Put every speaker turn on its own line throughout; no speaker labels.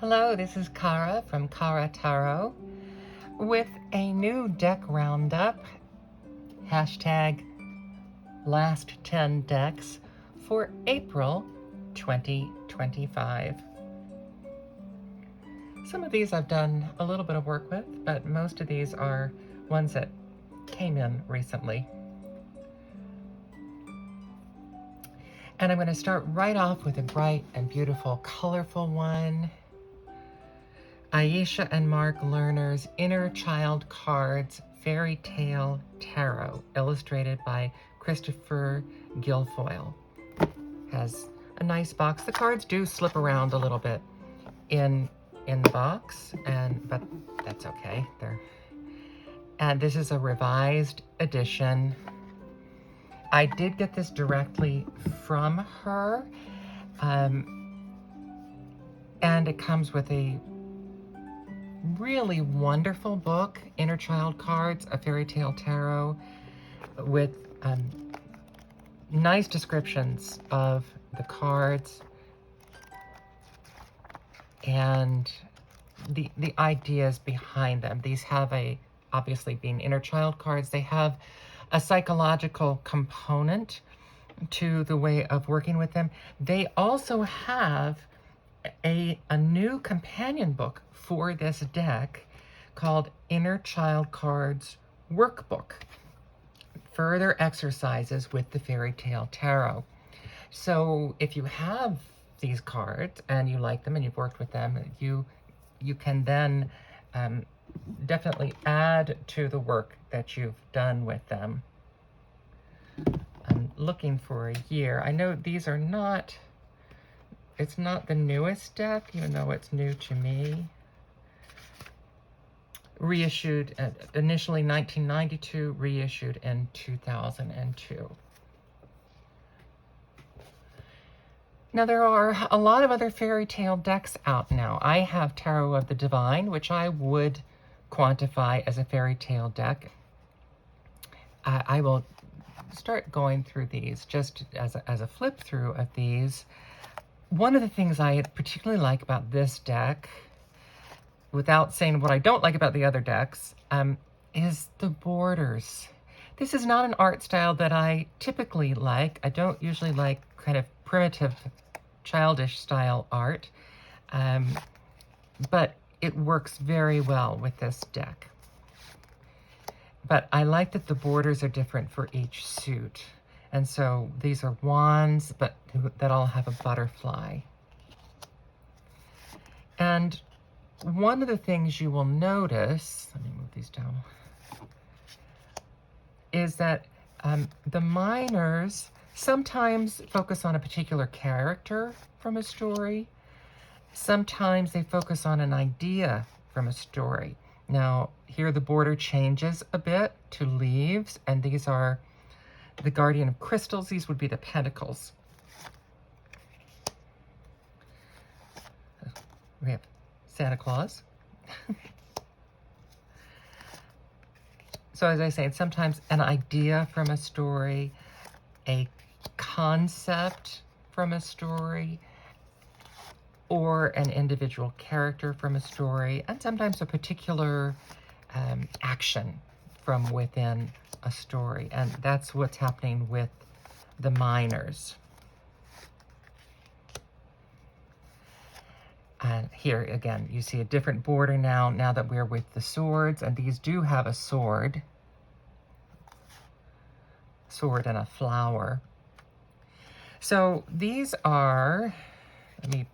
Hello, this is Kara from Kara Tarot with a new deck roundup, hashtag last 10 decks for April 2025. Some of these I've done a little bit of work with, but most of these are ones that came in recently. And I'm going to start right off with a bright and beautiful, colorful one. Aisha and Mark Lerner's Inner Child Cards Fairytale Tarot, illustrated by Christopher Guilfoyle. Has a nice box. The cards do slip around a little bit in the box, but that's okay. And this is a revised edition. I did get this directly from her, and it comes with a really wonderful book, Inner Child Cards, a Fairytale Tarot, with nice descriptions of the cards and the ideas behind them. These have obviously being inner child cards, they have a psychological component to the way of working with them. They also have a new companion book for this deck called Inner Child Cards Workbook. Further exercises with the Fairytale Tarot. So if you have these cards and you like them and you've worked with them, you can then definitely add to the work that you've done with them. I'm looking for a year. I know these are not, it's not the newest deck, even though it's new to me. Reissued initially 1992, reissued in 2002. Now there are a lot of other fairy tale decks out now. I have Tarot of the Divine, which I would quantify as a fairy tale deck. I will start going through these just as a flip through of these. One of the things I particularly like about this deck, without saying what I don't like about the other decks, is the borders. This is not an art style that I typically like. I don't usually like kind of primitive, childish style art, but it works very well with this deck. But I like that the borders are different for each suit. And so these are wands, but that all have a butterfly. And one of the things you will notice, let me move these down, is that the minors sometimes focus on a particular character from a story. Sometimes they focus on an idea from a story. Now, here the border changes a bit to leaves, and these are the Guardian of Crystals. These would be the Pentacles. We have Santa Claus. So as I say, sometimes an idea from a story, a concept from a story, or an individual character from a story, and sometimes a particular action from within a story. And that's what's happening with the minors. And here again, you see a different border now that we're with the swords, and these do have a sword and a flower. So these are, let me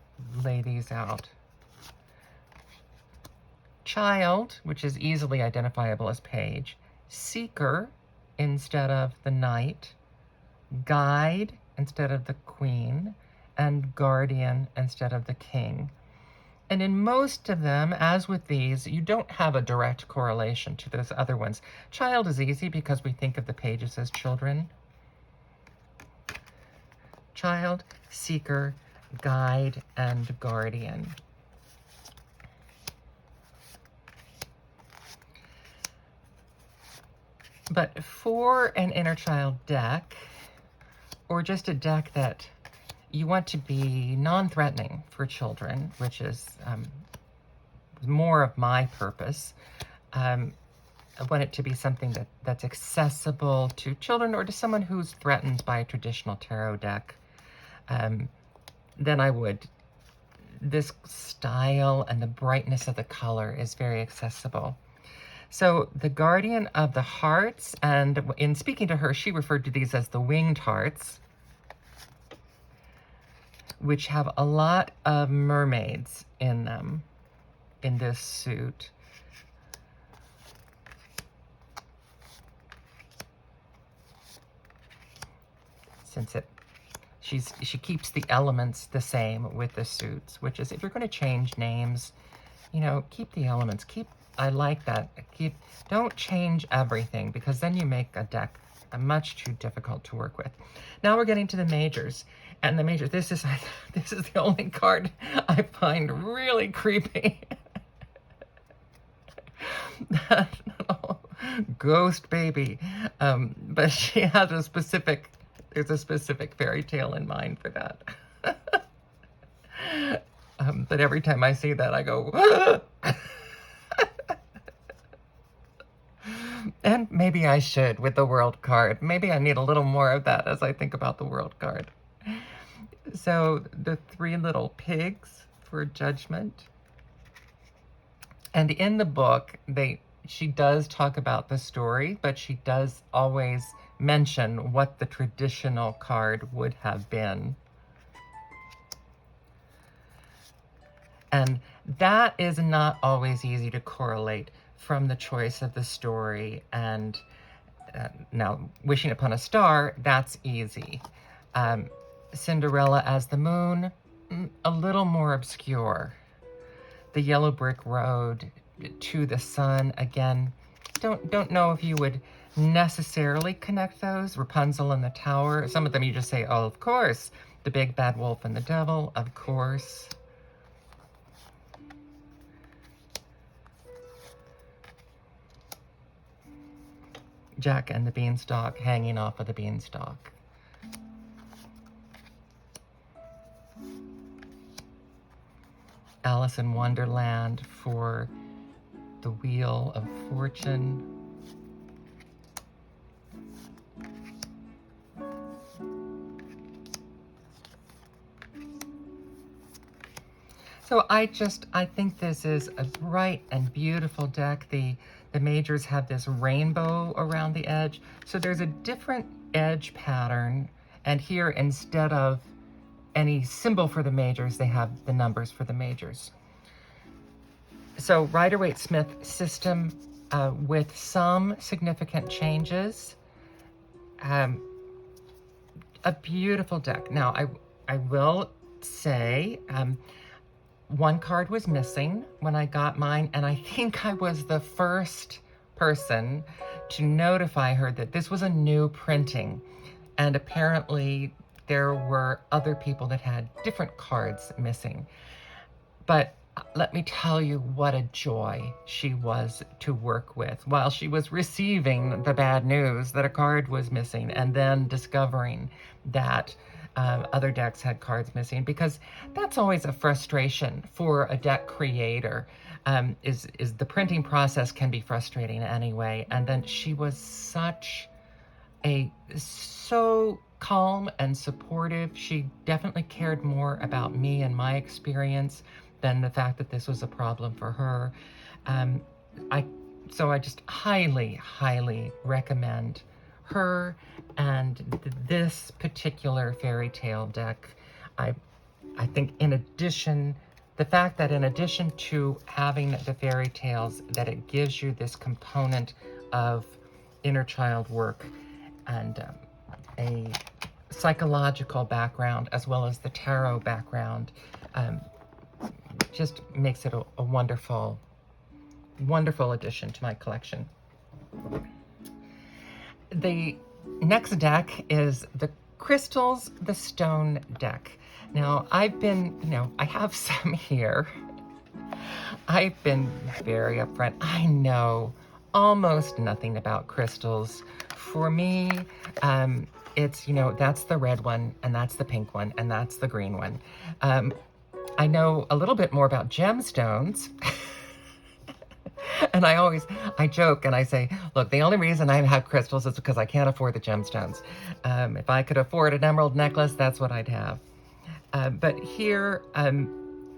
lay these out. Child, which is easily identifiable as page. Seeker instead of the knight. Guide instead of the queen. And guardian instead of the king. And in most of them, as with these, you don't have a direct correlation to those other ones. Child is easy because we think of the pages as children. Child, seeker, guide, and guardian. But for an inner child deck, or just a deck that you want to be non-threatening for children, which is more of my purpose. I want it to be something that's accessible to children or to someone who's threatened by a traditional tarot deck. Then I would. This style and the brightness of the color is very accessible. So the Guardian of the Hearts, and in speaking to her, she referred to these as the winged hearts, which have a lot of mermaids in them, in this suit. Since she keeps the elements the same with the suits, which is, if you're going to change names, you know, keep the elements. I like that. Don't change everything, because then you make a deck much too difficult to work with. Now we're getting to the majors, and the majors. This is the only card I find really creepy. That little ghost baby, but she has there's a specific fairy tale in mind for that. But every time I see that, I go, and maybe I should with the world card. Maybe I need a little more of that as I think about the world card. So the three little pigs for judgment. And in the book, she does talk about the story, but she does always mention what the traditional card would have been. And that is not always easy to correlate from the choice of the story. And now, Wishing Upon a Star, that's easy. Cinderella as the moon, a little more obscure. The Yellow Brick Road to the Sun, again, don't know if you would necessarily connect those. Rapunzel in the Tower, some of them you just say, oh, of course. The Big Bad Wolf and the Devil, of course. Jack and the Beanstalk, hanging off of the beanstalk. Alice in Wonderland for the Wheel of Fortune. So I think this is a bright and beautiful deck. The majors have this rainbow around the edge. So there's a different edge pattern. And here, instead of any symbol for the majors, they have the numbers for the majors. So Rider-Waite-Smith system with some significant changes. A beautiful deck. Now, I will say, one card was missing when I got mine, and I think I was the first person to notify her that this was a new printing. And apparently there were other people that had different cards missing. But let me tell you what a joy she was to work with while she was receiving the bad news that a card was missing, and then discovering that other decks had cards missing, because that's always a frustration for a deck creator. Is the printing process can be frustrating anyway. And then she was so calm and supportive. She definitely cared more about me and my experience than the fact that this was a problem for her. So I just highly, highly recommend her and this particular fairy tale deck. I think in addition, the fact that in addition to having the fairy tales, that it gives you this component of inner child work and a psychological background, as well as the tarot background, just makes it a wonderful, wonderful addition to my collection. The next deck is the Crystals, the Stone deck. Now, I have some here. I've been very upfront. I know almost nothing about crystals. For me, it's, you know, that's the red one, and that's the pink one, and that's the green one. I know a little bit more about gemstones. And I joke and I say, look, the only reason I have crystals is because I can't afford the gemstones. If I could afford an emerald necklace, that's what I'd have. But here,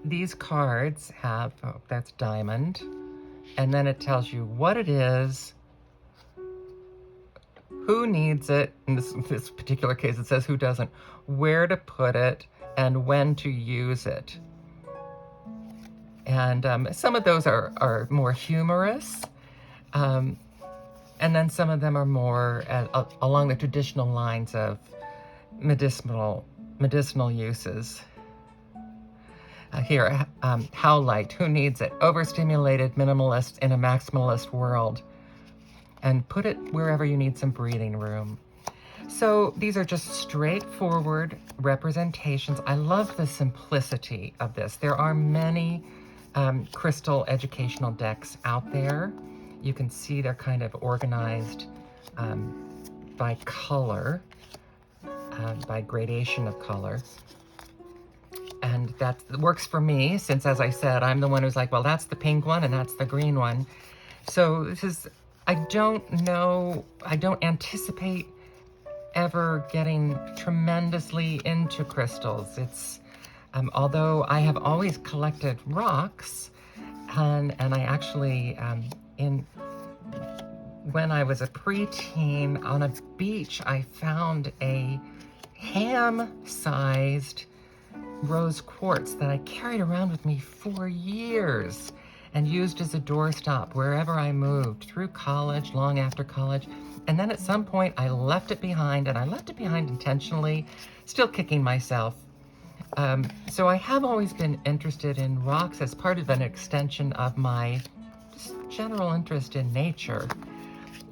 these cards have, oh, that's diamond. And then it tells you what it is, who needs it. In this particular case, it says who doesn't, where to put it, and when to use it. And some of those are more humorous. And then some of them are more along the traditional lines of medicinal uses. Here, Howlite, who needs it? Overstimulated minimalist in a maximalist world. And put it wherever you need some breathing room. So these are just straightforward representations. I love the simplicity of this. There are many crystal educational decks out there. You can see they're kind of organized by color, by gradation of color. And that works for me, since, as I said, I'm the one who's like, well, that's the pink one and that's the green one. So this is, I don't anticipate ever getting tremendously into crystals. It's, although I have always collected rocks, and I actually, when I was a preteen on a beach, I found a ham-sized rose quartz that I carried around with me for years and used as a doorstop wherever I moved, through college, long after college. And then at some point I left it behind, and I left it behind intentionally, still kicking myself. So I have always been interested in rocks as part of an extension of my just general interest in nature.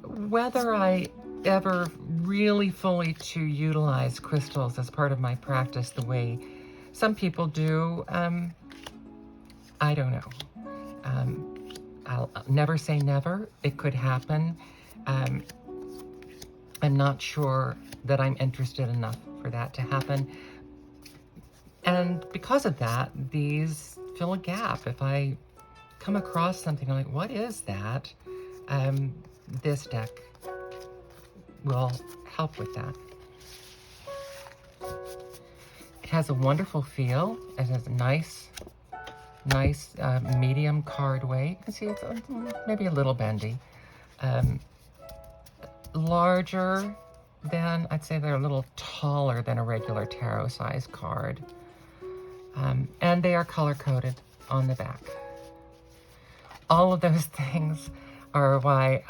Whether I ever really fully to utilize crystals as part of my practice the way some people do, I don't know. I'll never say never. It could happen. I'm not sure that I'm interested enough for that to happen. And because of that, these fill a gap. If I come across something, I'm like, what is that? This deck will help with that. It has a wonderful feel. It has a nice medium card weight. You can see it's maybe a little bendy. Larger than, I'd say they're a little taller than a regular tarot size card. And they are color-coded on the back. All of those things are why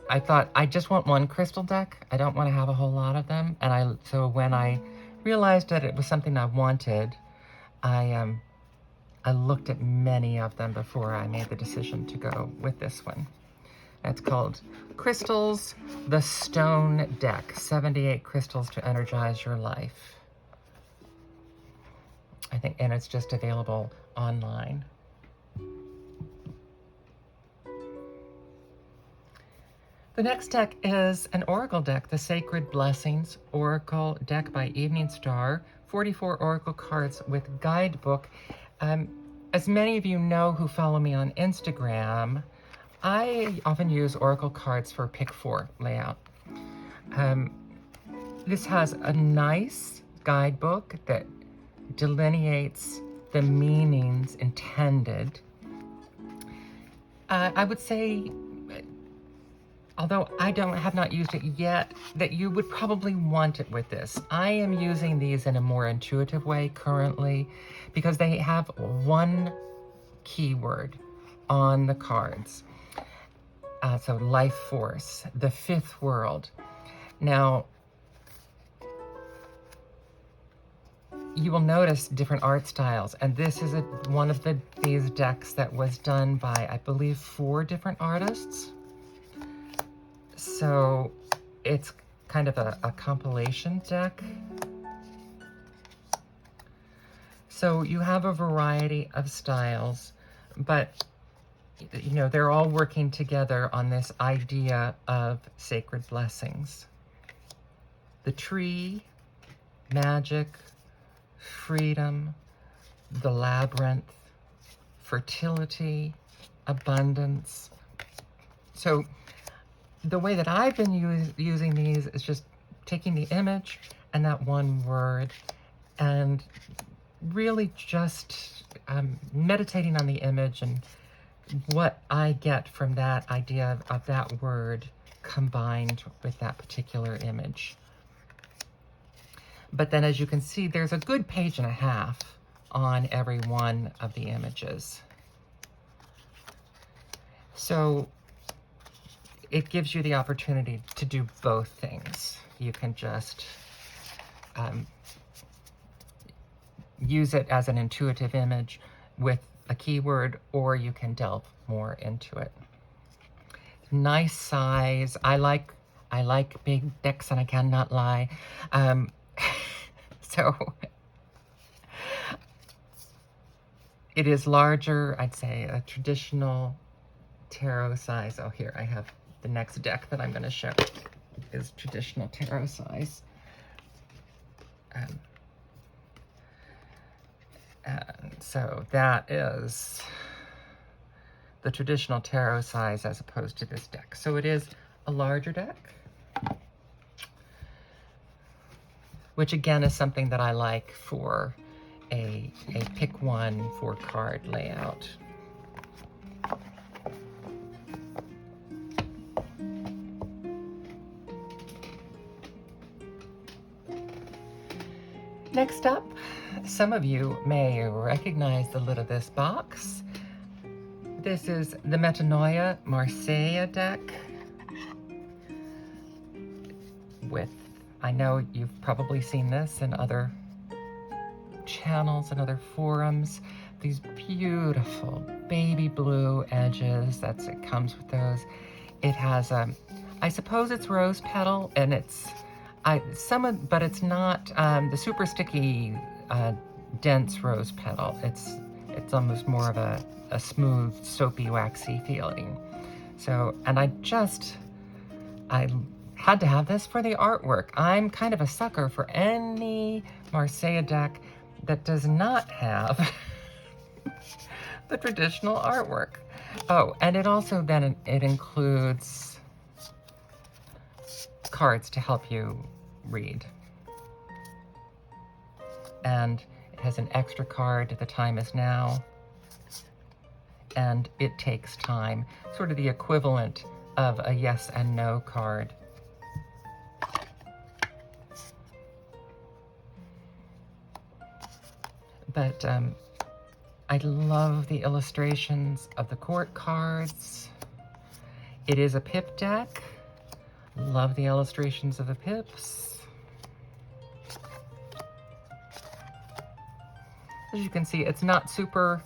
I thought I just want one crystal deck. I don't want to have a whole lot of them. And so when I realized that it was something I wanted, I looked at many of them before I made the decision to go with this one. It's called Crystals, the Stone Deck, 78 Crystals to Energize Your Life. I think, and it's just available online. The next deck is an oracle deck, the Sacred Blessings Oracle Deck by Evening Star, 44 oracle cards with guidebook. As many of you know who follow me on Instagram, I often use oracle cards for pick 4 layout. This has a nice guidebook that delineates the meanings intended. I would say, although I have not used it yet, that you would probably want it with this. I am using these in a more intuitive way currently because they have one keyword on the cards. So life force, the fifth world. Now, you will notice different art styles, and this is one of these decks that was done by, I believe, 4 different artists. So it's kind of a compilation deck. So you have a variety of styles, but you know, they're all working together on this idea of sacred blessings. the tree, magic, freedom, the labyrinth, fertility, abundance. So the way that I've been using these is just taking the image and that one word and really just meditating on the image and what I get from that idea of that word combined with that particular image. But then, as you can see, there's a good page and a half on every one of the images. So it gives you the opportunity to do both things. You can just use it as an intuitive image with a keyword, or you can delve more into it. Nice size. I like big decks, and I cannot lie. So it is larger, I'd say a traditional tarot size. Oh, here I have the next deck that I'm going to show is traditional tarot size. And so that is the traditional tarot size as opposed to this deck. So it is a larger deck, which again is something that I like for a pick one 4-card layout. Next up, some of you may recognize the lid of this box. This is the Metanoia Tarot deck with, I know you've probably seen this in other channels and other forums, these beautiful baby blue edges. It comes with those. It has, I suppose it's rose petal, and it's, but it's not the super sticky, dense rose petal. It's almost more of a smooth, soapy, waxy feeling. So, and I had to have this for the artwork. I'm kind of a sucker for any Marseille deck that does not have the traditional artwork. Oh, and it also then it includes cards to help you read. And it has an extra card, The Time Is Now, and It Takes Time, sort of the equivalent of a yes and no card. But I love the illustrations of the court cards. It is a pip deck. Love the illustrations of the pips. As you can see, it's not super,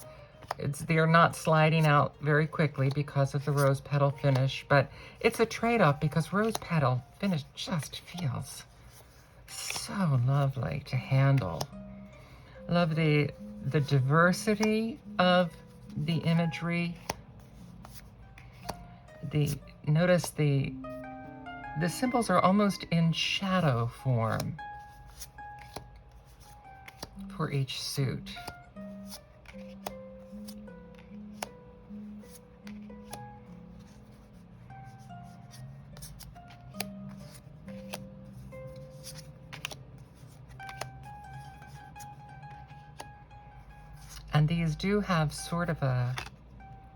they're not sliding out very quickly because of the rose petal finish, but it's a trade-off because rose petal finish just feels so lovely to handle. Love the diversity of the imagery. Notice the symbols are almost in shadow form for each suit. And these do have sort of a,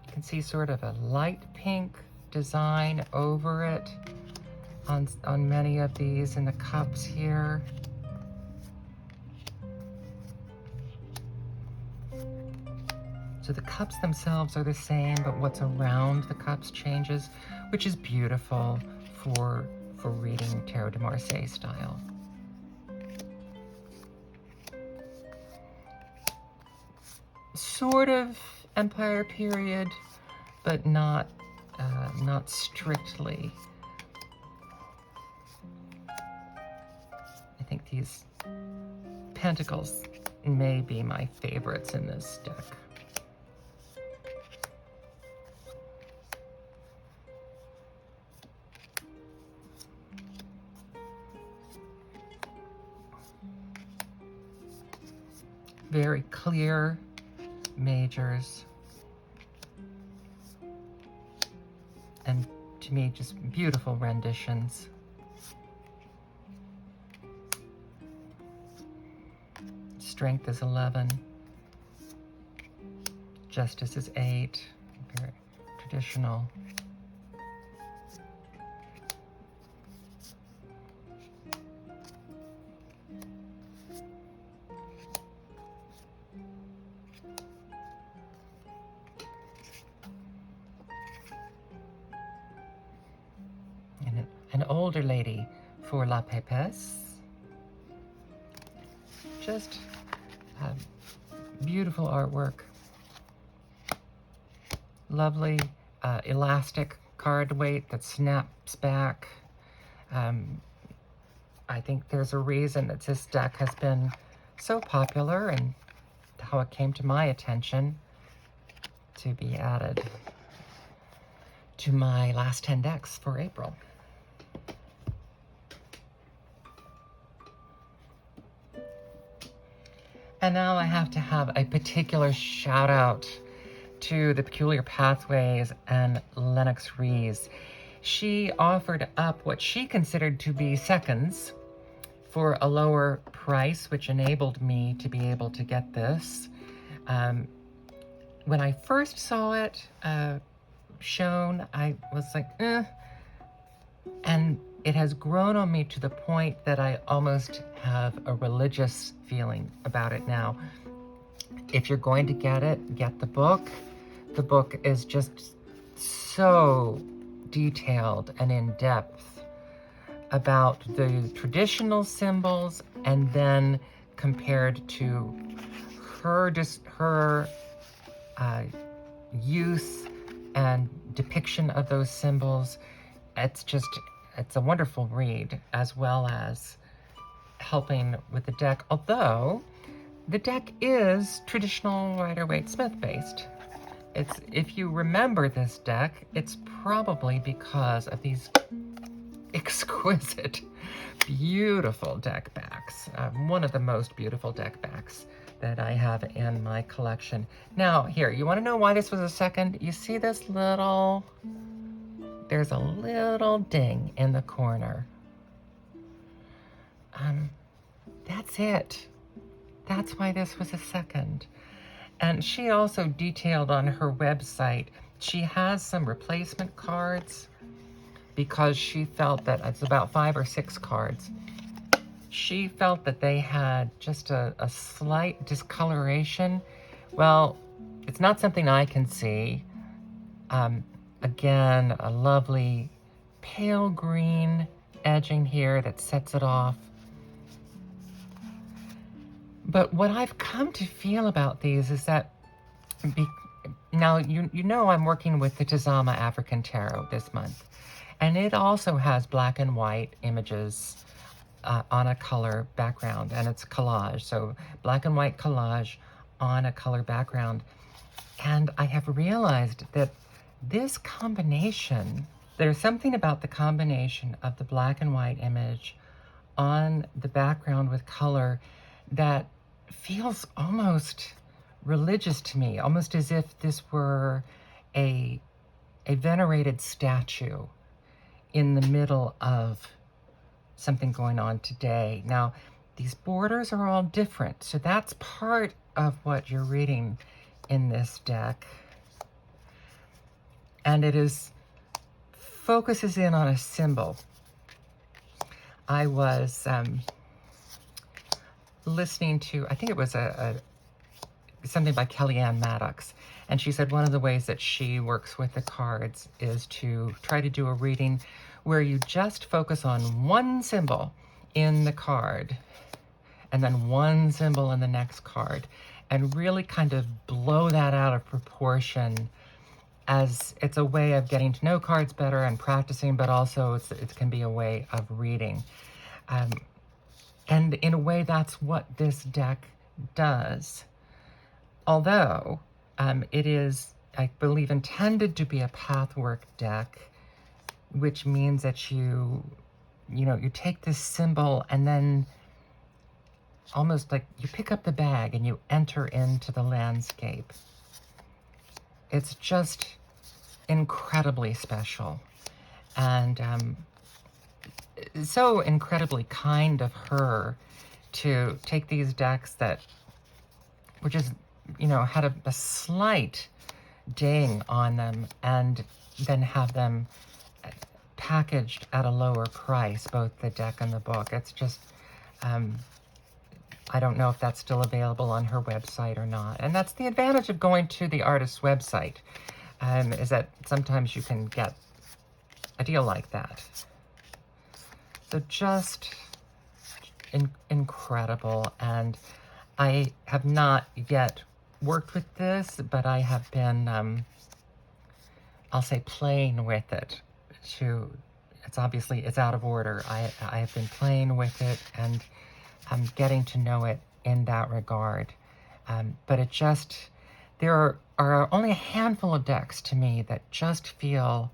you can see sort of a light pink design over it on many of these in the cups here. So the cups themselves are the same, but what's around the cups changes, which is beautiful for reading Tarot de Marseille style. Sort of Empire period, but not strictly. I think these pentacles may be my favorites in this deck. very clear majors. And to me, just beautiful renditions. Strength is 11. Justice is 8. Very traditional. And an older lady for La Pépesse. Just beautiful artwork. Lovely elastic card weight that snaps back. I think there's a reason that this deck has been so popular and how it came to my attention to be added to my last 10 decks for April. And now I have to have a particular shout out to the Peculiar Pathways and Lennox Rees. She offered up what she considered to be seconds for a lower price, which enabled me to be able to get this. When I first saw it shown, I was like, eh. And it has grown on me to the point that I almost have a religious feeling about it now. If you're going to get it, get the book. The book is just so detailed and in-depth about the traditional symbols and then compared to her use and depiction of those symbols. It's a wonderful read, as well as helping with the deck, although the deck is traditional Rider-Waite-Smith based. If you remember this deck, it's probably because of these exquisite, beautiful deck backs. One of the most beautiful deck backs that I have in my collection. Now, here, you want to know why this was a second? You see this little... There's a little ding in the corner. That's it. That's why this was a second. And she also detailed on her website, she has some replacement cards because she felt that it's about 5 or 6 cards. She felt that they had just a slight discoloration. Well, it's not something I can see. Again, a lovely pale green edging here that sets it off. But what I've come to feel about these is that, now you know I'm working with the Tizama African Tarot this month, and it also has black and white images on a color background, and it's collage, so black and white collage on a color background. And I have realized that this combination, there's something about the combination of the black and white image on the background with color that feels almost religious to me, almost as if this were a venerated statue in the middle of something going on today. Now, these borders are all different, so that's part of what you're reading in this deck. And it focuses in on a symbol. I was listening to, I think it was something by AnnMaddox, and she said one of the ways that she works with the cards is to try to do a reading where you just focus on one symbol in the card and then one symbol in the next card and really kind of blow that out of proportion, as it's a way of getting to know cards better and practicing, but also it can be a way of reading. And in a way, that's what this deck does. Although it is, I believe, intended to be a pathwork deck, which means that you take this symbol and then almost like you pick up the bag and you enter into the landscape. It's just incredibly special, and so incredibly kind of her to take these decks that were just, you know, had a slight ding on them, and then have them packaged at a lower price, both the deck and the book. It's just, I don't know if that's still available on her website or not. And that's the advantage of going to the artist's website, is that sometimes you can get a deal like that. So just incredible. And I have not yet worked with this, but I have been, I'll say, playing with it. It's obviously, it's out of order. I have been playing with it, and I'm getting to know it in that regard. But it just, there are only a handful of decks to me that just feel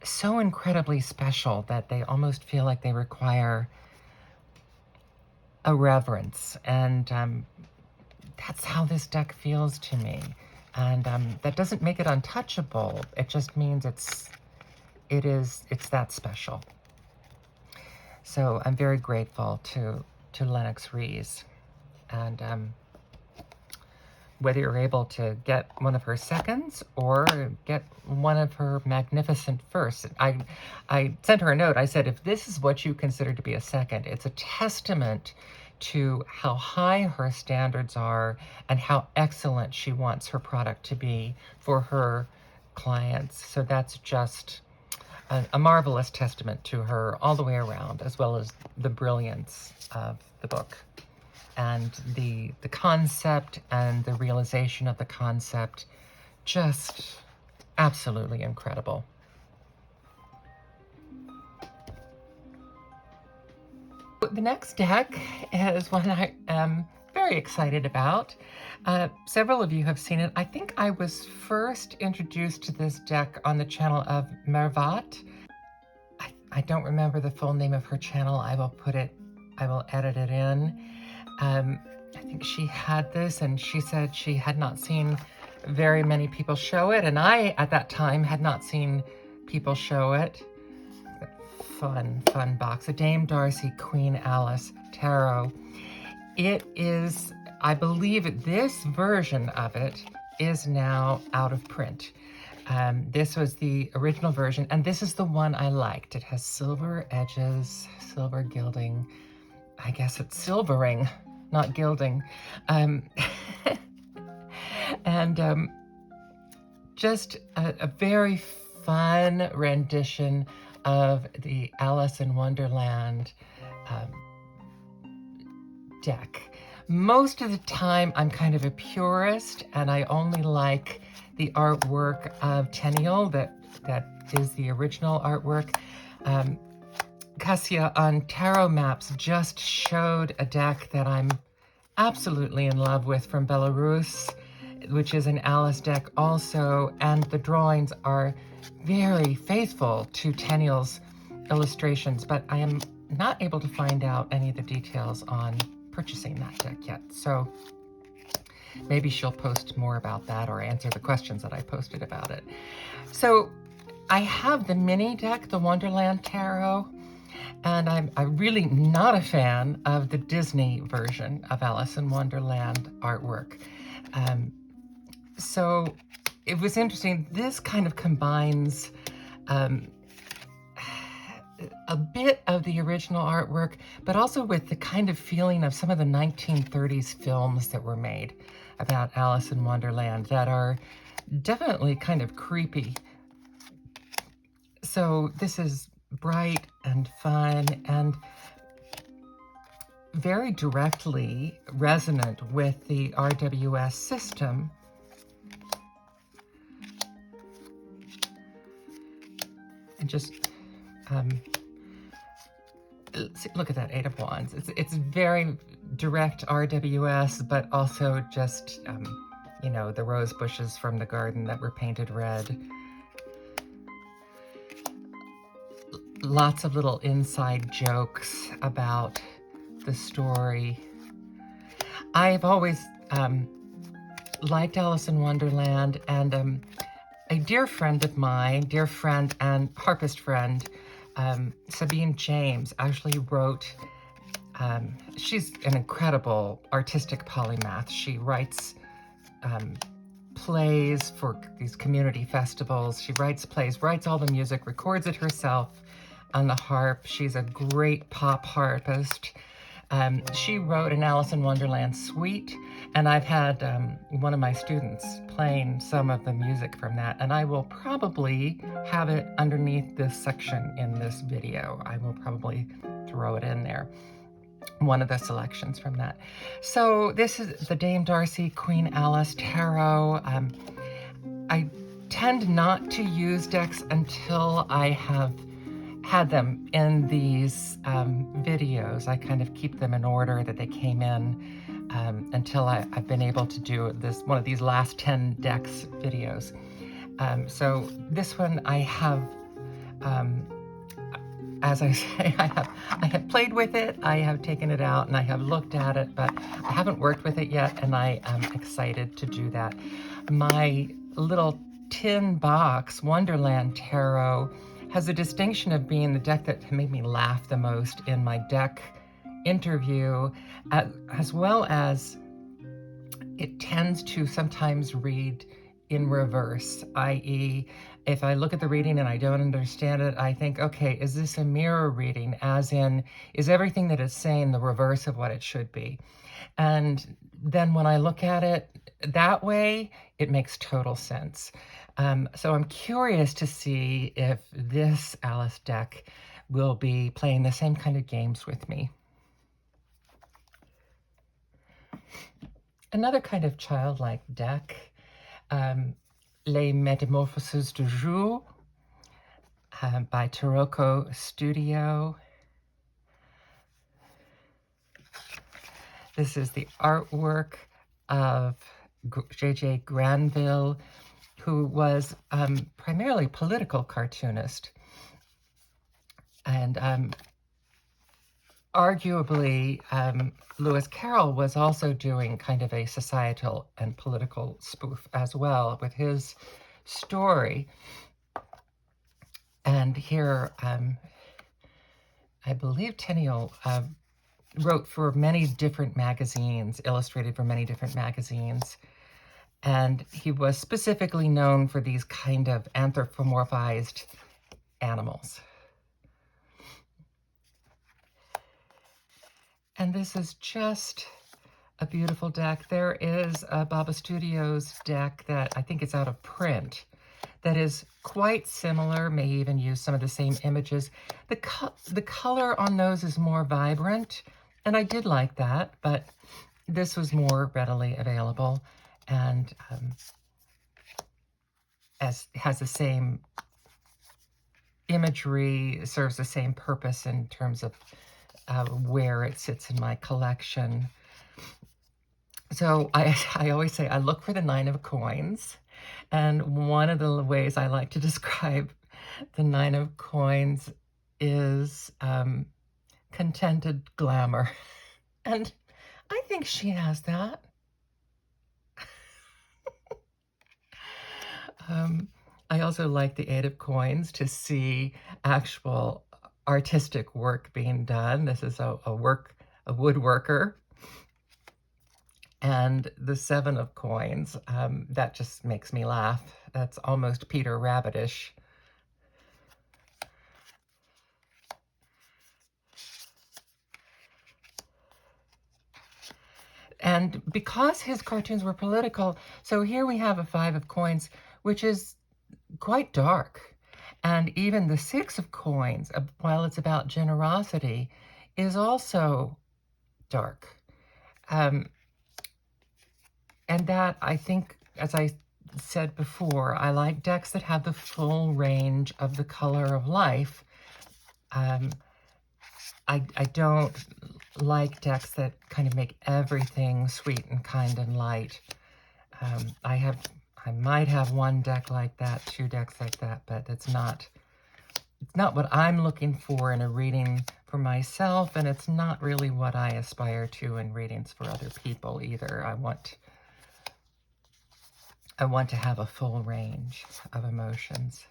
so incredibly special that they almost feel like they require a reverence. And that's how this deck feels to me. And that doesn't make it untouchable. It just means it's that special. So I'm very grateful to Lennox Rees. And whether you're able to get one of her seconds or get one of her magnificent firsts. I sent her a note. I said, if this is what you consider to be a second, it's a testament to how high her standards are and how excellent she wants her product to be for her clients. So that's just a marvelous testament to her all the way around, as well as the brilliance of the book. And the concept and the realization of the concept, just absolutely incredible. The next deck is one I am very excited about. Several of you have seen it. I think I was first introduced to this deck on the channel of Mervat. I don't remember the full name of her channel. I will edit it in. I think she had this, and she said she had not seen very many people show it, and I, at that time, had not seen people show it. Fun box. A Dame Darcy, Queen Alice Tarot. It is, I believe this version of it is now out of print. This was the original version, and this is the one I liked. It has silver edges, silver gilding. I guess it's silvering, not gilding. Just a very fun rendition of the Alice in Wonderland deck. Most of the time, I'm kind of a purist, and I only like the artwork of Tenniel, that is the original artwork. Cassia on Tarot Maps just showed a deck that I'm absolutely in love with from Belarus, which is an Alice deck also, and the drawings are very faithful to Tenniel's illustrations, but I am not able to find out any of the details on purchasing that deck yet. So maybe she'll post more about that or answer the questions that I posted about it. So I have the mini deck, the Wonderland Tarot, and I'm really not a fan of the Disney version of Alice in Wonderland artwork. So it was interesting. This kind of combines a bit of the original artwork, but also with the kind of feeling of some of the 1930s films that were made about Alice in Wonderland that are definitely kind of creepy. So this is bright and fun and very directly resonant with the RWS system. And just look at that Eight of Wands. It's very direct RWS, but also just, you know, the rose bushes from the garden that were painted red. Lots of little inside jokes about the story. I've always liked Alice in Wonderland, and a dear friend of mine, dear friend and harpist friend, Sabine James, actually wrote, she's an incredible artistic polymath. She writes plays for these community festivals. She writes plays, writes all the music, records it herself on the harp. She's a great pop harpist. She wrote an Alice in Wonderland suite, and I've had one of my students playing some of the music from that, and I will probably have it underneath this section in this video. I will probably throw it in there, one of the selections from that. So this is the Dame Darcy Queen Alice Tarot. I tend not to use decks until I have had them in these videos. I kind of keep them in order that they came in until I've been able to do this one of these last 10 decks videos. So this one I have, as I say, I have played with it, I have taken it out, and I have looked at it, but I haven't worked with it yet, and I am excited to do that. My little tin box Wonderland Tarot has the distinction of being the deck that made me laugh the most in my deck interview, as well as it tends to sometimes read in reverse, i.e., if I look at the reading and I don't understand it, I think, okay, is this a mirror reading? As in, is everything that it's saying the reverse of what it should be? And then when I look at it that way, it makes total sense. So I'm curious to see if this Alice deck will be playing the same kind of games with me. Another kind of childlike deck, Les Metamorphoses du Jour by Tarot Studio. This is the artwork of J.J. Granville, who was primarily political cartoonist, and arguably Lewis Carroll was also doing kind of a societal and political spoof as well with his story. And here, I believe Tenniel wrote for many different magazines, illustrated for many different magazines. And he was specifically known for these kind of anthropomorphized animals. And this is just a beautiful deck. There is a Baba Studios deck that I think is out of print that is quite similar, may even use some of the same images. The color on those is more vibrant, and I did like that, but this was more readily available. And has the same imagery, serves the same purpose in terms of where it sits in my collection. So I always say I look for the 9 of coins, and one of the ways I like to describe the 9 of coins is contented glamour, and I think she has that. I also like the 8 of coins to see actual artistic work being done. This is a woodworker. And the 7 of coins, that just makes me laugh. That's almost Peter Rabbitish. And because his cartoons were political, so here we have a 5 of coins, which is quite dark. And even the 6 of coins, while it's about generosity, is also dark. And that, I think, as I said before, I like decks that have the full range of the color of life. I don't like decks that kind of make everything sweet and kind and light. I might have one deck like that, 2 decks like that, but it's not it's not what I'm looking for in a reading for myself, and it's not really what I aspire to in readings for other people either. I want to have a full range of emotions.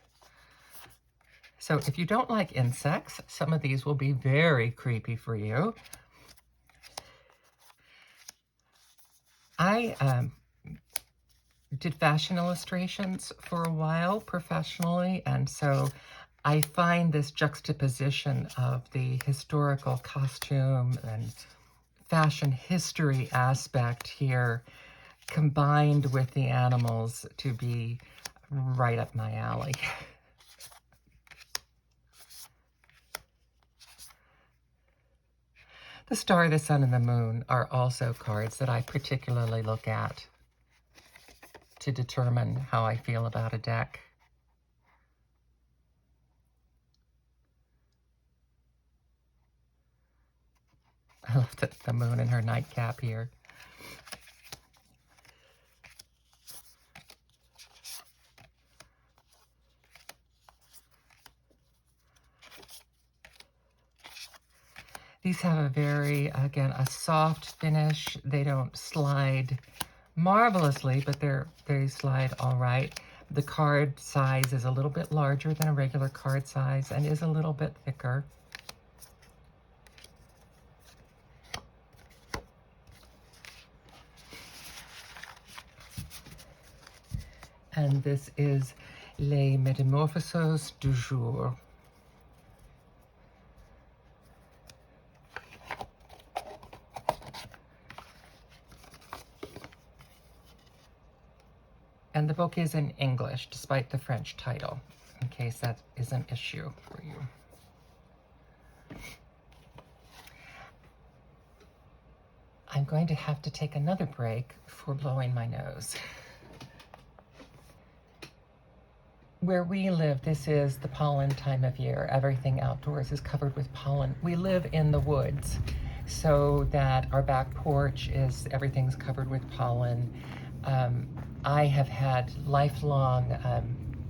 So if you don't like insects, some of these will be very creepy for you. I did fashion illustrations for a while professionally, and so I find this juxtaposition of the historical costume and fashion history aspect here combined with the animals to be right up my alley. The star, the sun, and the moon are also cards that I particularly look at to determine how I feel about a deck. I love the moon in her nightcap here. These have a very, again, a soft finish. They don't slide marvelously, but they slide all right. The card size is a little bit larger than a regular card size and is a little bit thicker. And this is Les Metamorphoses du Jour. And the book is in English, despite the French title, in case that is an issue for you. I'm going to have to take another break for blowing my nose. Where we live, this is the pollen time of year. Everything outdoors is covered with pollen. We live in the woods, so that our back porch is, everything's covered with pollen. I have had lifelong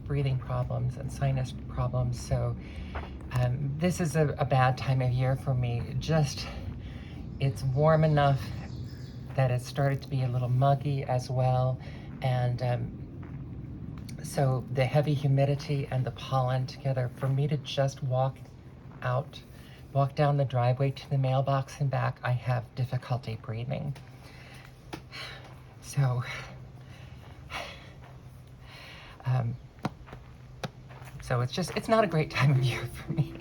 breathing problems and sinus problems, so this is a bad time of year for me. It's warm enough that it started to be a little muggy as well, and so the heavy humidity and the pollen together, for me to just walk down the driveway to the mailbox and back, I have difficulty breathing. So it's not a great time of year for me.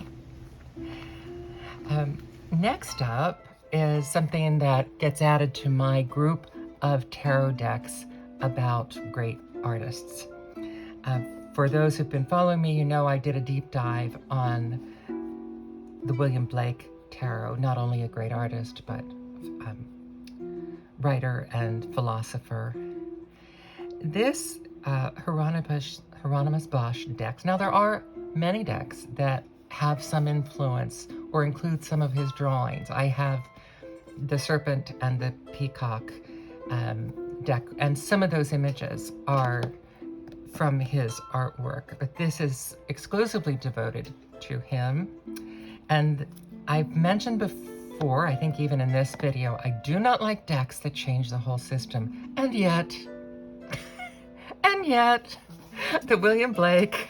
Next up is something that gets added to my group of tarot decks about great artists. For those who've been following me, you know I did a deep dive on the William Blake Tarot, not only a great artist, but writer and philosopher. This Hieronymus Bosch decks. Now, there are many decks that have some influence or include some of his drawings. I have the serpent and the peacock deck, and some of those images are from his artwork, but this is exclusively devoted to him. And I've mentioned before, I think even in this video, I do not like decks that change the whole system. And yet, the William Blake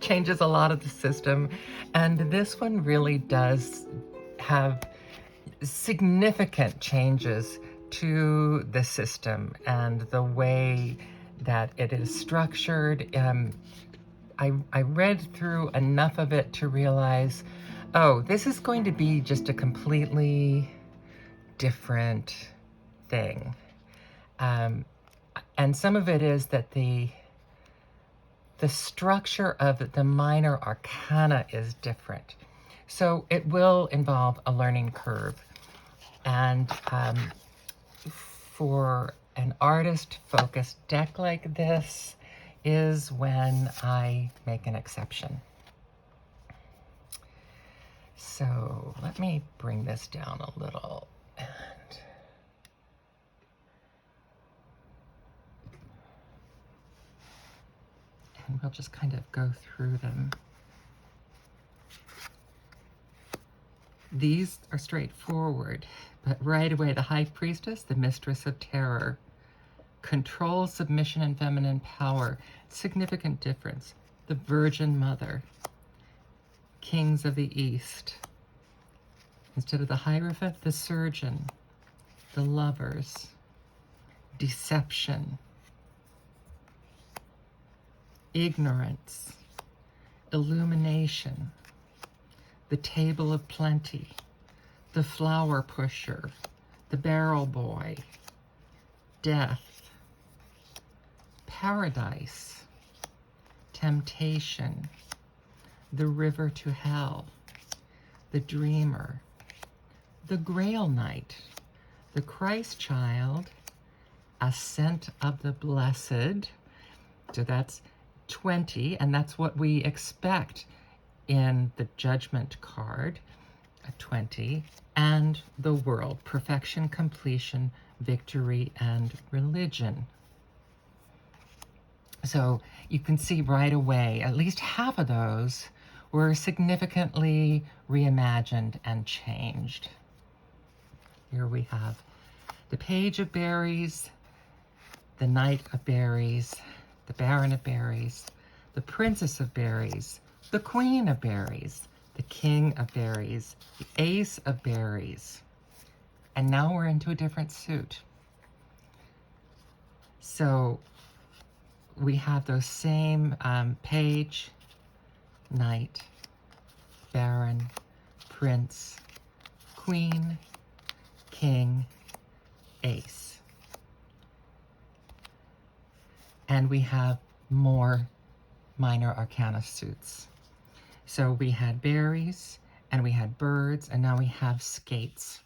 changes a lot of the system. And this one really does have significant changes to the system and the way that it is structured. I read through enough of it to realize, oh, this is going to be just a completely different thing. And some of it is that the structure of the minor arcana is different. So it will involve a learning curve. And for an artist-focused deck like this is when I make an exception. So let me bring this down a little. And we'll just kind of go through them. These are straightforward, but right away, the High Priestess, the Mistress of Terror. Control, submission, and feminine power. Significant difference. The Virgin Mother. Kings of the East. Instead of the Hierophant, the Surgeon. The Lovers. Deception. Ignorance. Illumination. The Table of Plenty. The Flower Pusher. The Barrel Boy. Death. Paradise. Temptation. The River to Hell. The Dreamer. The Grail Knight. The Christ Child. Ascent of the Blessed. So that's 20, and that's what we expect in the Judgment card, 20, and the World, perfection, completion, victory, and religion. So you can see right away, at least half of those were significantly reimagined and changed. Here we have the Page of Berries, the Knight of Berries, the Baron of Berries, the Princess of Berries, the Queen of Berries, the King of Berries, the Ace of Berries. And now we're into a different suit. So we have those same Page, Knight, Baron, Prince, Queen, King, Ace. And we have more minor arcana suits. So we had berries, and we had birds, and now we have skates.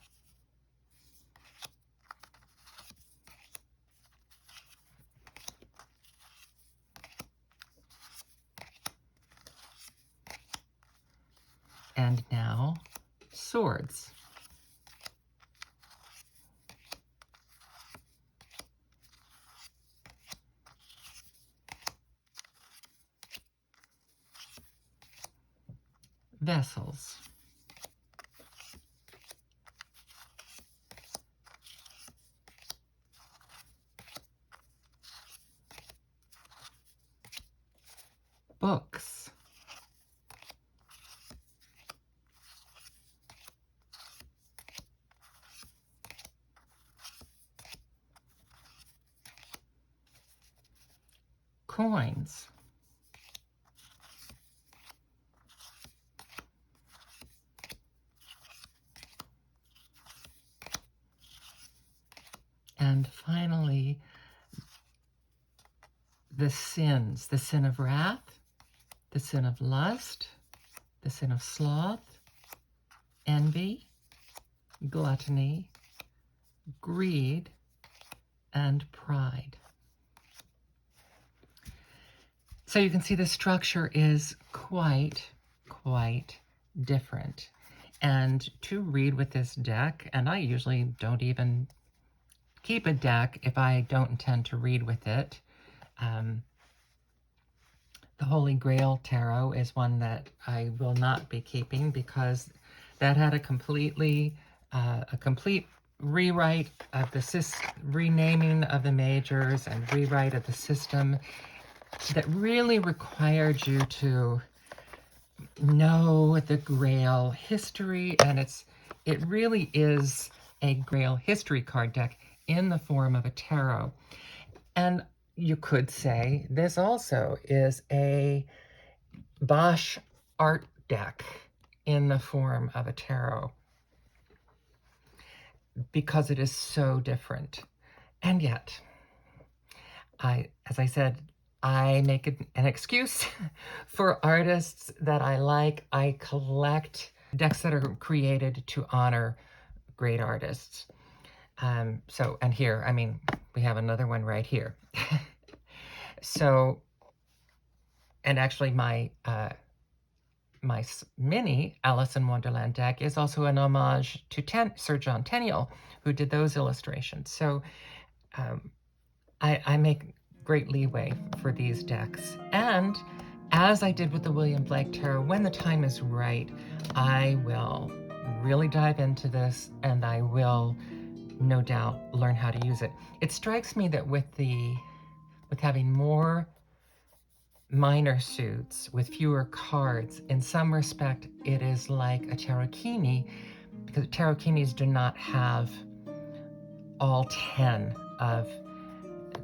And now swords. Vessels. Books. Coins. And finally, the sins, the sin of wrath, the sin of lust, the sin of sloth, envy, gluttony, greed, and pride. So you can see the structure is quite different. And to read with this deck, and I usually don't even keep a deck if I don't intend to read with it. The Holy Grail Tarot is one that I will not be keeping because that had a complete rewrite of the renaming of the majors and rewrite of the system that really required you to know the Grail history, and it really is a Grail history card deck in the form of a tarot. And you could say this also is a Bosch art deck in the form of a tarot because it is so different. And yet, as I said, I make an excuse for artists that I like. I collect decks that are created to honor great artists. And here, I mean, we have another one right here. So, and actually my mini Alice in Wonderland deck is also an homage to Sir John Tenniel, who did those illustrations. So I make great leeway for these decks. And as I did with the William Blake Tarot, when the time is right, I will really dive into this, and I will no doubt learn how to use it. It strikes me that with having more minor suits with fewer cards, in some respect, it is like a tarotkini, because tarotkinis do not have all 10 of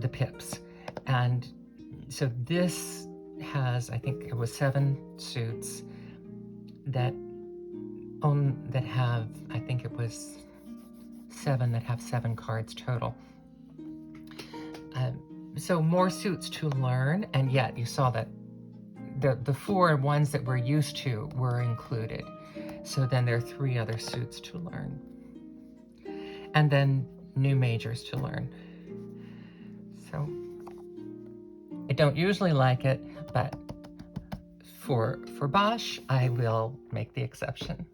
the pips. And so this has, I think it was 7 suits that have, I think it was 7 that have 7 cards total. So more suits to learn, and yet you saw that the 4 ones that we're used to were included. So then there are 3 other suits to learn. And then new majors to learn. So I don't usually like it, but for Bosch, I will make the exception.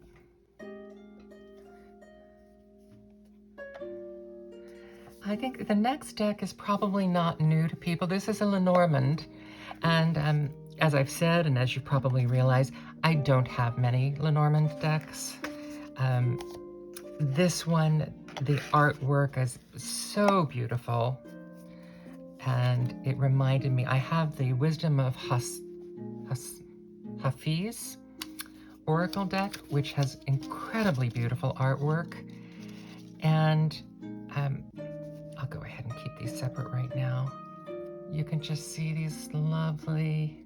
I think the next deck is probably not new to people. This is a Lenormand, and as I've said, and as you probably realize, I don't have many Lenormand decks. This one, the artwork is so beautiful, and it reminded me, I have the Wisdom of Hafiz Oracle deck, which has incredibly beautiful artwork, and I'll go ahead and keep these separate right now. You can just see these lovely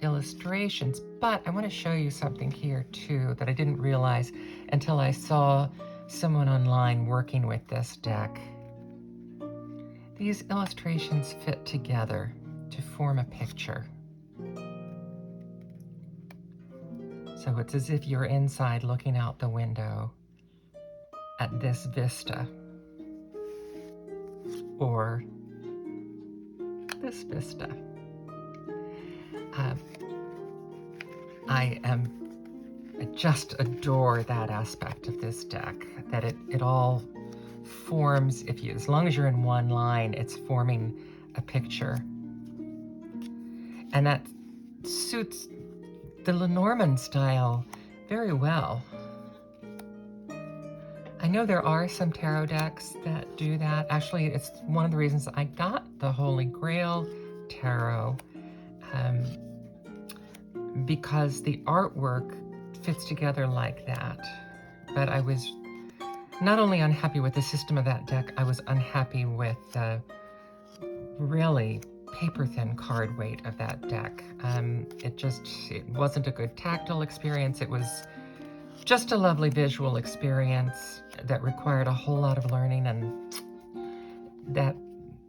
illustrations, but I want to show you something here too that I didn't realize until I saw someone online working with this deck. These illustrations fit together to form a picture. So it's as if you're inside looking out the window at this vista, or this vista. I just adore that aspect of this deck, that it all forms, as long as you're in one line, it's forming a picture. And that suits the Lenormand style very well. I know there are some tarot decks that do that. Actually, it's one of the reasons I got the Holy Grail Tarot, because the artwork fits together like that. But I was not only unhappy with the system of that deck, I was unhappy with the really paper-thin card weight of that deck. It wasn't a good tactile experience. It was just a lovely visual experience that required a whole lot of learning, and that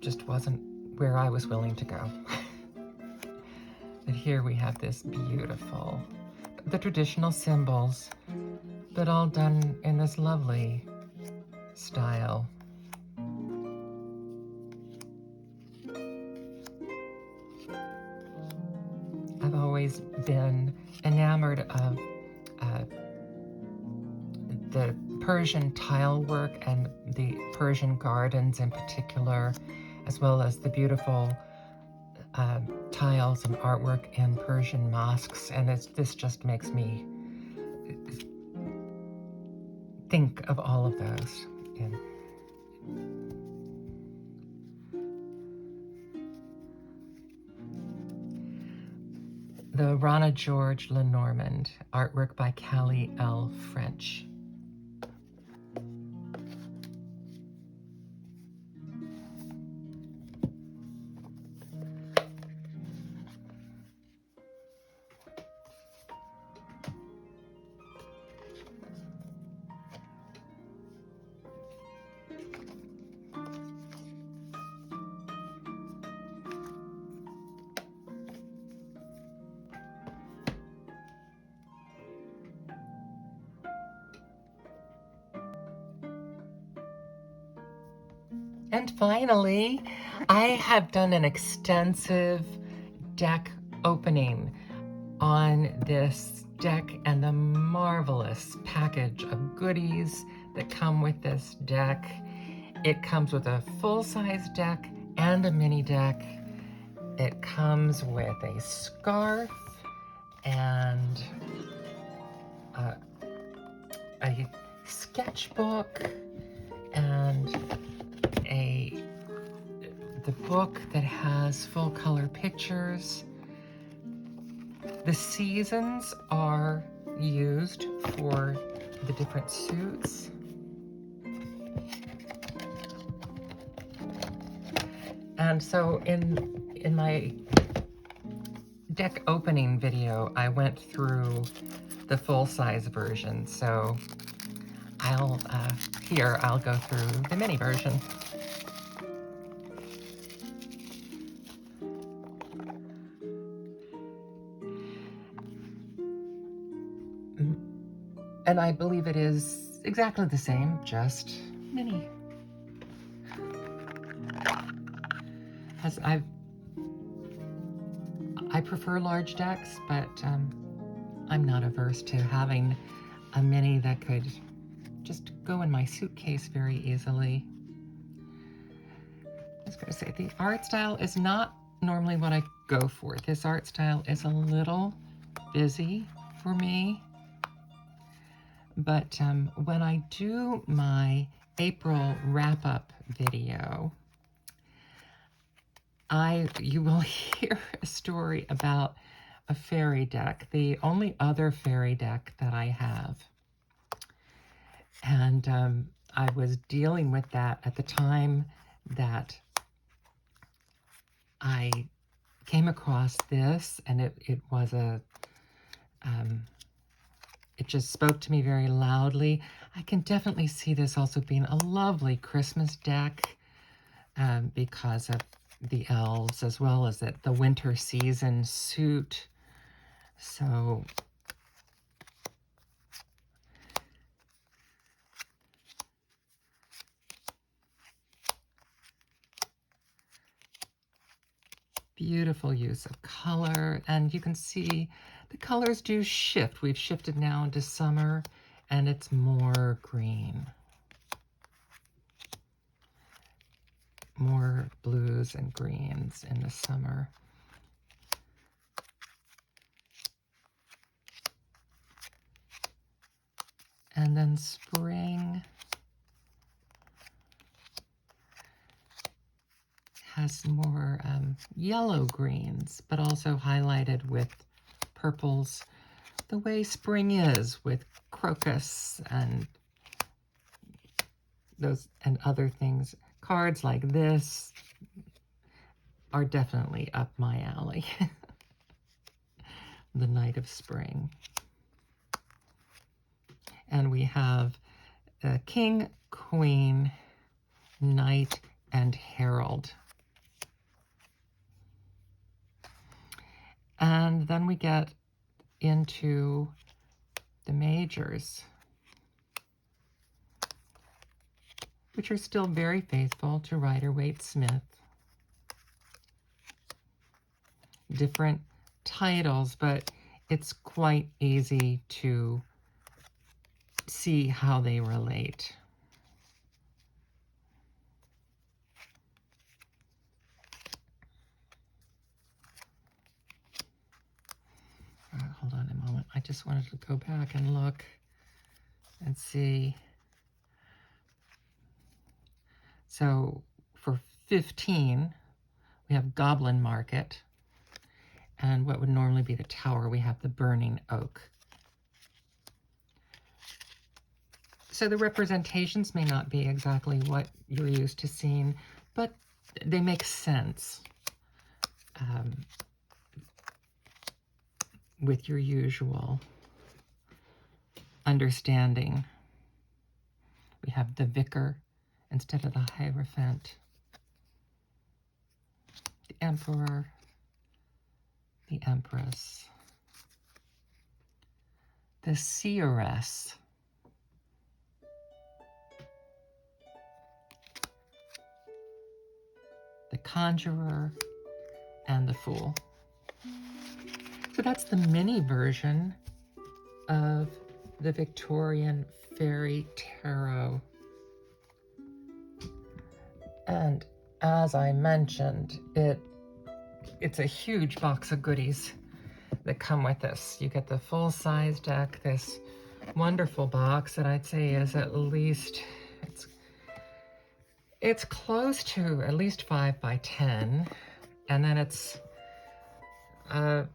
just wasn't where I was willing to go. But here we have this beautiful, the traditional symbols, but all done in this lovely style. I've always been enamored of the Persian tile work and the Persian gardens in particular, as well as the beautiful tiles and artwork in Persian mosques, and this just makes me think of all of those. The Rana George Lenormand, artwork by Callie L. French. And finally, I have done an extensive deck opening on this deck and the marvelous package of goodies that come with this deck. It comes with a full-size deck and a mini deck. It comes with a scarf and a sketchbook and the book that has full color pictures. The seasons are used for the different suits. And so in my deck opening video, I went through the full-size version. So I'll go through the mini version. And I believe it is exactly the same, just mini. As I prefer large decks, but I'm not averse to having a mini that could just go in my suitcase very easily. I was going to say, the art style is not normally what I go for. This art style is a little busy for me. But when I do my April wrap-up video, you will hear a story about a fairy deck, the only other fairy deck that I have. And I was dealing with that at the time that I came across this, and it was a... it just spoke to me very loudly. I can definitely see this also being a lovely Christmas deck because of the elves, as well as the winter season suit. So beautiful use of color, and you can see the colors do shift. We've shifted now into summer, and it's more green. More blues and greens in the summer. And then spring has more yellow greens, but also highlighted with purples, the way spring is with crocus and those and other things. Cards like this are definitely up my alley. The Knight of Spring. And we have King, Queen, Knight, and Herald. And then we get into the majors, which are still very faithful to Rider-Waite-Smith. Different titles, but it's quite easy to see how they relate. Hold on a moment. I just wanted to go back and look and see. So for 15, we have Goblin Market. And what would normally be the Tower, we have the Burning Oak. So the representations may not be exactly what you're used to seeing, but they make sense with your usual understanding. We have the Vicar instead of the Hierophant, the Emperor, the Empress, the Seeress, the Conjurer, and the Fool. So that's the mini version of the Victorian Faery Tarot. And as I mentioned, it's a huge box of goodies that come with this. You get the full-size deck, this wonderful box that I'd say is at least, it's close to at least 5 by 10, and then it's a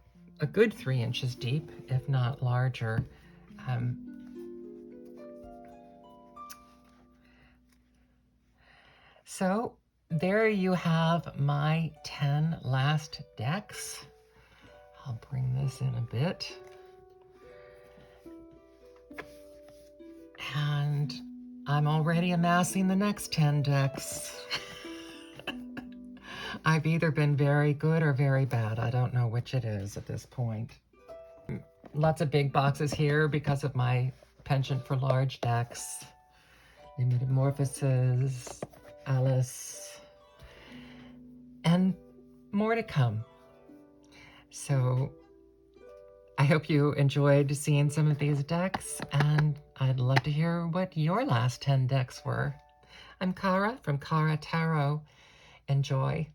good 3 inches deep, if not larger. So there you have my 10 last decks. I'll bring this in a bit. And I'm already amassing the next 10 decks. I've either been very good or very bad. I don't know which it is at this point. Lots of big boxes here because of my penchant for large decks. The Metamorphoses, Alice, and more to come. So I hope you enjoyed seeing some of these decks, and I'd love to hear what your last 10 decks were. I'm Cara from Cara Tarot. Enjoy.